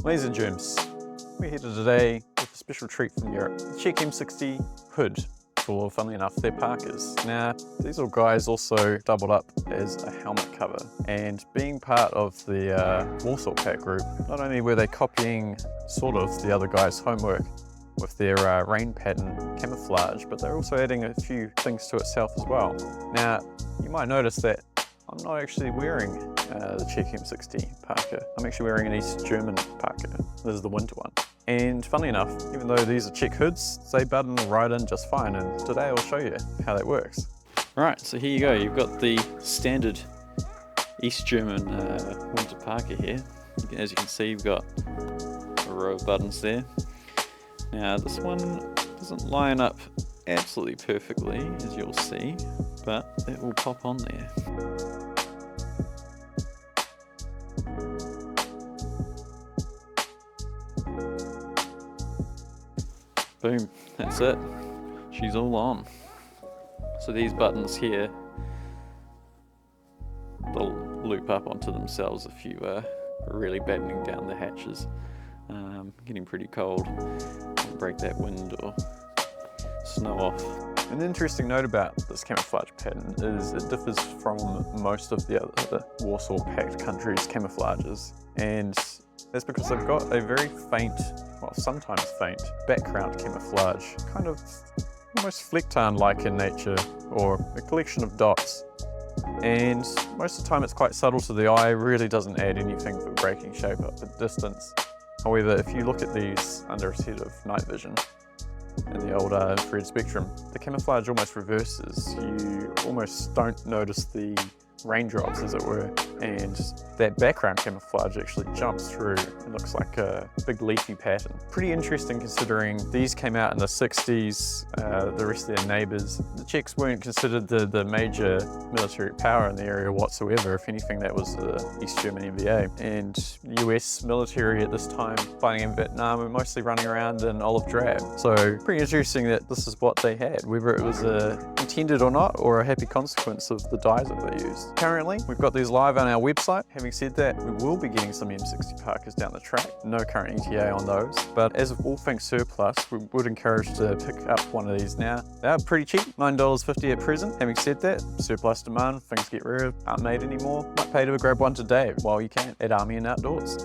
Ladies and germs, we're here today with a special treat from Europe. The Czech M1960 Hood, or funnily enough, they're Parkers. Now, these little guys also doubled up as a helmet cover, and being part of the Warsaw Pack group, not only were they copying sort of the other guys' homework with their rain pattern camouflage, but they're also adding a few things to itself as well. Now, you might notice that I'm not actually wearing the Czech M1960 parka. I'm actually wearing an East German parka. This is the winter one. And funnily enough, even though these are Czech hoods, they button right in just fine, and today I'll show you how that works. Right, so here you go. You've got the standard East German winter parka here. As you can see, you've got a row of buttons there. Now this one doesn't line up absolutely perfectly, as you'll see, but it will pop on there. Boom, that's it. She's all on. So these buttons here, they'll loop up onto themselves if you are really battening down the hatches. Getting pretty cold, break that wind or snow off. An interesting note about this camouflage pattern is it differs from most of the other Warsaw Pact countries' camouflages, and that's because they've got a very faint, well sometimes faint, background camouflage, kind of almost flecktarn-like in nature, or a collection of dots. And most of the time it's quite subtle to the eye, really doesn't add anything for breaking shape up at distance. However, if you look at these under a set of night vision, in the old infrared spectrum, the camouflage almost reverses. You almost don't notice the raindrops, as it were, and that background camouflage actually jumps through. It looks like a big leafy pattern. Pretty interesting considering these came out in the 60s, the rest of their neighbours. The Czechs weren't considered the major military power in the area whatsoever. If anything, that was the East German NVA. And the US military at this time, fighting in Vietnam, were mostly running around in olive drab. So pretty interesting that this is what they had, whether it was intended or not, or a happy consequence of the dyes that they used. Currently, we've got these live on our website. Having said that, we will be getting some M1960 Parkers down the track. No current ETA on those, but as of all things surplus, we would encourage to pick up one of these now. They are pretty cheap, $9.50 at present. Having said that, surplus demand, things get rare, aren't made anymore. Might pay to grab one today while you can at Army and Outdoors.